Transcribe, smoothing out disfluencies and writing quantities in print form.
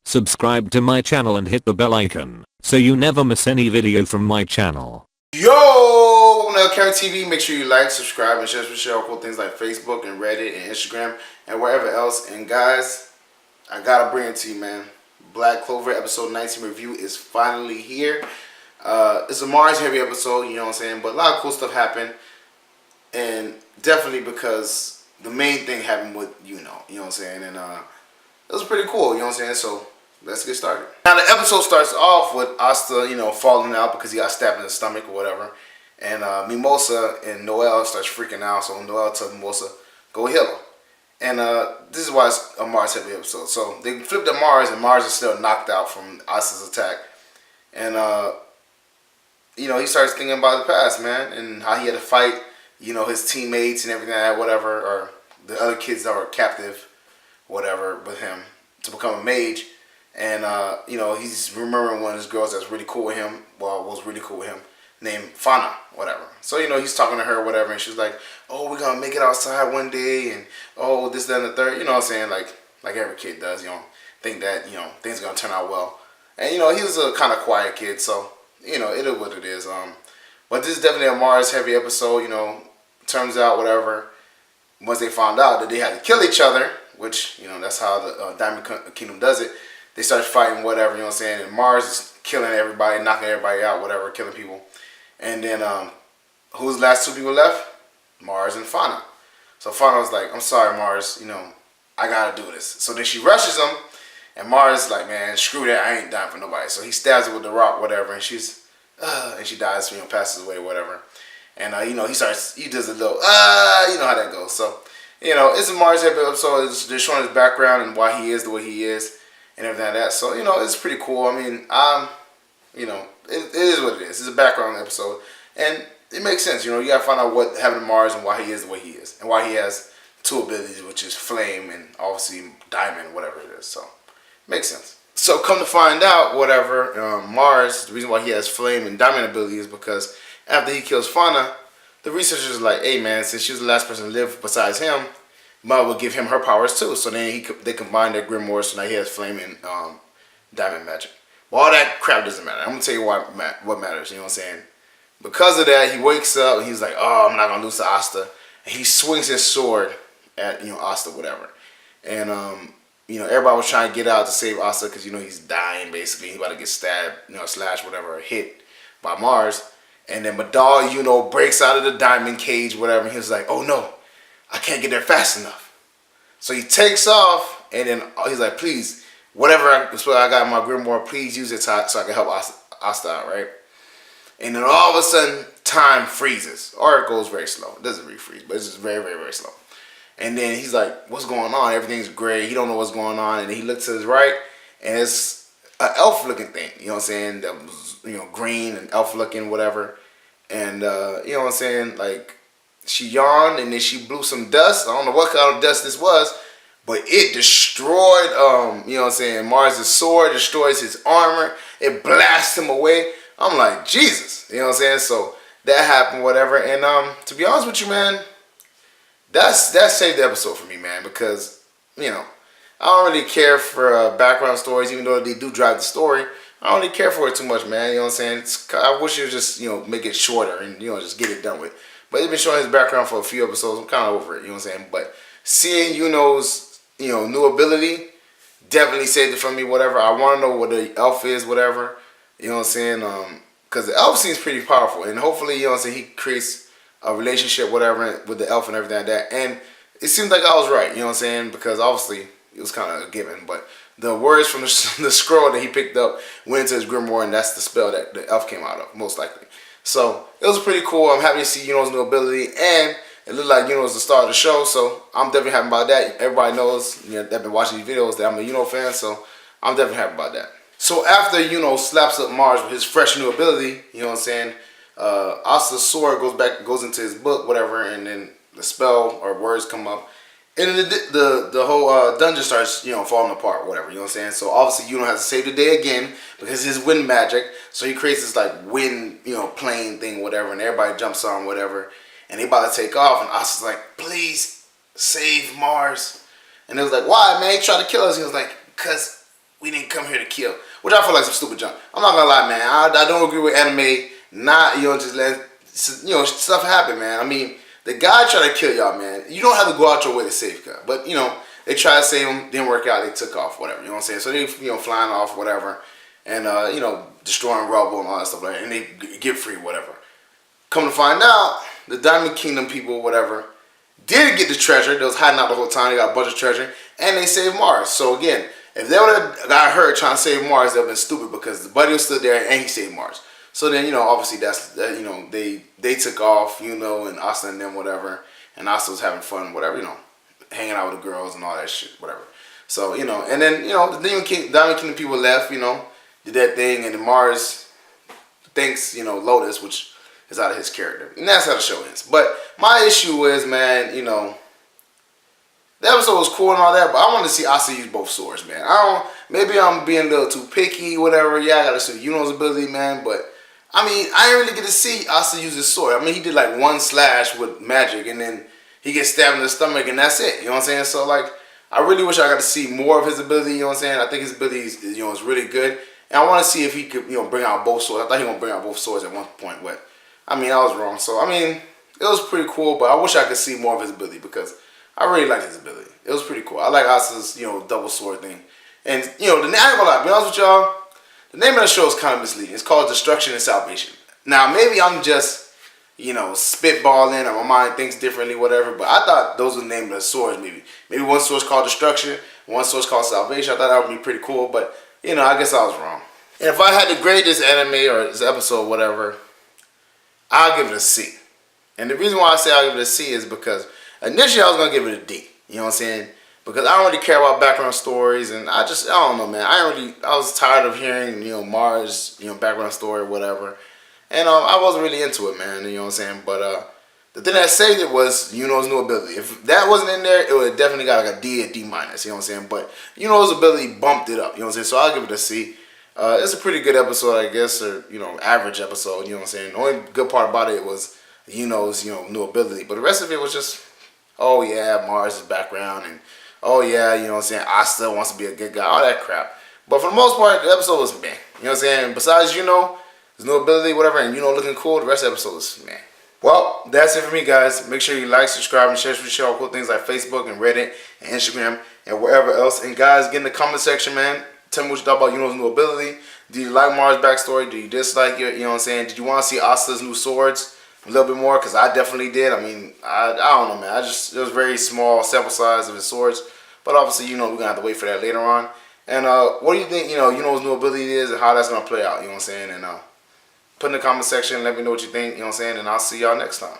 Subscribe to my channel and hit the bell icon so you never miss any video from my channel. Yo, welcome to LCameraTV. Make sure you like, subscribe, and share cool things like Facebook and Reddit and Instagram and wherever else. And guys, I gotta bring it to you, man. Black Clover episode 19 review is finally here. It's a Mars heavy episode, you know what I'm saying? But a lot of cool stuff happened. And definitely because the main thing happened with Yuno, you know what I'm saying? And it was pretty cool, you know what I'm saying? So let's get started. Now the episode starts off with Asta, falling out because he got stabbed in the stomach or whatever. And Mimosa and Noel starts freaking out. So Noel tells Mimosa, go heal her. And this is why it's a Mars heavy episode. So they flipped at Mars, and Mars is still knocked out from Asta's attack. And he starts thinking about the past, man, and how he had to fight, his teammates and everything like that, whatever, or the other kids that were captive, whatever, with him to become a mage. And he's remembering one of his girls that's really cool with him, was really cool with him, named Fana, whatever. So, he's talking to her, whatever, and she's like, oh, we're gonna make it outside one day, and oh, this, that, and the third, you know what I'm saying, like every kid does, think that, things are gonna turn out well. And, he was a kind of quiet kid, so, it is what it is. But this is definitely a Mars heavy episode, turns out, whatever, once they found out that they had to kill each other, which, that's how the Diamond Kingdom does it. They start fighting, whatever, you know what I'm saying? And Mars is killing everybody, knocking everybody out, whatever, killing people. And then, who's the last two people left? Mars and Fana. So Fana was like, I'm sorry, Mars, I gotta do this. So then she rushes him, and Mars is like, man, screw that, I ain't dying for nobody. So he stabs her with the rock, whatever, and she's, and she dies, passes away, whatever. And, he does a little, you know how that goes. So, it's a Mars episode. They're showing his background and why he is the way he is and everything like that. So, it's pretty cool. I mean, it is what it is. It's a background episode. And it makes sense, you gotta find out what happened to Mars and why he is the way he is. And why he has two abilities, which is flame and obviously diamond, whatever it is. So, makes sense. So, come to find out, whatever, Mars, the reason why he has flame and diamond ability is because after he kills Fana, the researchers are like, hey man, since she was the last person to live besides him, might will give him her powers too. So then they combine their grimoires, so now he has flame and diamond magic. But all that crap doesn't matter. I'm gonna tell you what matters. You know what I'm saying? Because of that, he wakes up and he's like, oh, I'm not gonna lose to Asta, and he swings his sword at Asta, whatever. And everybody was trying to get out to save Asta because he's dying basically. He's about to get stabbed, slashed, whatever, or hit by Mars. And then Yuno breaks out of the diamond cage, whatever, and he's like, oh no, I can't get there fast enough. So he takes off, and then he's like, please, whatever I got in my grimoire, please use it so I can help Asta out, right? And then all of a sudden, time freezes. Or it goes very slow. It doesn't really freeze, but it's just very, very, very slow. And then he's like, what's going on? Everything's gray. He don't know what's going on. And then he looks to his right, and it's an elf-looking thing. You know what I'm saying? That was, green and elf-looking, whatever. And, you know what I'm saying? Like, she yawned, and then she blew some dust. I don't know what kind of dust this was, but it destroyed, you know what I'm saying, Mars' sword, destroys his armor. It blasts him away. I'm like, Jesus. You know what I'm saying? So that happened, whatever. And to be honest with you, man, that saved the episode for me, man, because, I don't really care for background stories, even though they do drive the story. I don't really care for it too much, man. You know what I'm saying? I wish you would just, make it shorter and, just get it done with. But they've been showing his background for a few episodes. I'm kind of over it, you know what I'm saying? But seeing Yuno's, new ability definitely saved it from me, whatever. I want to know what the elf is, whatever. You know what I'm saying? Because the elf seems pretty powerful. And hopefully, he creates a relationship, whatever, with the elf and everything like that. And it seems like I was right, you know what I'm saying? Because obviously, it was kind of a given. But the words from the scroll that he picked up went into his grimoire, and that's the spell that the elf came out of, most likely. So, it was pretty cool. I'm happy to see Yuno's new ability, and it looked like Yuno's the star of the show, so I'm definitely happy about that. Everybody knows, that been watching these videos, that I'm a Yuno fan, so I'm definitely happy about that. So, after Yuno slaps up Mars with his fresh new ability, you know what I'm saying, Asta's sword goes into his book, whatever, and then the spell or words come up. And then the whole dungeon starts, falling apart, whatever, you know what I'm saying? So obviously Yuno has to save the day again because his wind magic. So he creates this like wind, plane thing, whatever, and everybody jumps on, whatever. And they about to take off, and Asta's like, please save Mars. And it was like, why, man? He tried to kill us. He was like, because we didn't come here to kill, which I feel like some stupid junk. I'm not gonna lie, man. I don't agree with anime. Not, just let stuff happen, man. I mean, the guy tried to kill y'all, man. You don't have to go out your way to save God, but they tried to save him, didn't work out. They took off, whatever. You know what I'm saying? So they flying off, whatever, and destroying rubble and all that stuff like that, and they get free, whatever. Come to find out, the Diamond Kingdom people, whatever, did get the treasure. They was hiding out the whole time. They got a bunch of treasure, and they saved Mars. So again, if they would have got hurt trying to save Mars, they would have been stupid because the buddy was still there and he saved Mars. So then, obviously they took off, and Asta and them, whatever, and Asta was having fun, whatever, hanging out with the girls and all that shit, whatever. So, and then, the Diamond Kingdom people left, did that thing, and then Mars thanks, Lotus, which is out of his character. And that's how the show ends. But my issue is, man, the episode was cool and all that, but I want to see Asa use both swords, man. Maybe I'm being a little too picky, whatever. Yeah, I got to see Yuno's ability, man, but I mean, I didn't really get to see Asa use his sword. I mean, he did like one slash with magic, and then he gets stabbed in the stomach, and that's it. You know what I'm saying? So, like, I really wish I got to see more of his ability. You know what I'm saying? I think his ability is, is really good, and I want to see if he could, bring out both swords. I thought he was gonna bring out both swords at one point, but I mean, I was wrong. So, I mean, it was pretty cool, but I wish I could see more of his ability because I really liked his ability. It was pretty cool. I like Asa's, double sword thing, and I ain't gonna lie, to be honest with y'all. The name of the show is kind of misleading. It's called Destruction and Salvation. Now, maybe I'm just, spitballing, or my mind thinks differently, whatever, but I thought those were the name of the swords, maybe. Maybe one sword's called Destruction, one sword's called Salvation. I thought that would be pretty cool, but, I guess I was wrong. And if I had to grade this anime or this episode, whatever, I'll give it a C. And the reason why I say I'll give it a C is because initially I was going to give it a D. You know what I'm saying? Because I don't really care about background stories, and I don't know, man. I was tired of hearing, Mars, background story, whatever. And I wasn't really into it, man. You know what I'm saying? But the thing that saved it was Yuno's new ability. If that wasn't in there, it would have definitely got like a D or D minus. You know what I'm saying? But Yuno's ability bumped it up. You know what I'm saying? So I'll give it a C. It's a pretty good episode, I guess, or average episode. You know what I'm saying? The only good part about it was Yuno's new ability, but the rest of it was just, oh yeah, Mars' background, and oh yeah, you know what I'm saying, Asta wants to be a good guy, all that crap. But for the most part, the episode was meh. You know what I'm saying? Besides his new ability, whatever, and looking cool, the rest of the episode was meh. Well, that's it for me, guys. Make sure you like, subscribe, and share cool things like Facebook and Reddit and Instagram and wherever else. And guys, get in the comment section, man. Tell me what you thought about Yuno's new ability. Did you like Mars' backstory? Did you dislike it? You know what I'm saying? Did you want to see Asta's new swords a little bit more? Because I definitely did. I mean, I don't know, man. It was very small sample size of his swords. But obviously, we're going to have to wait for that later on. And what do you think, Yuno's new ability is and how that's going to play out? You know what I'm saying? And put in the comment section, let me know what you think. You know what I'm saying? And I'll see y'all next time.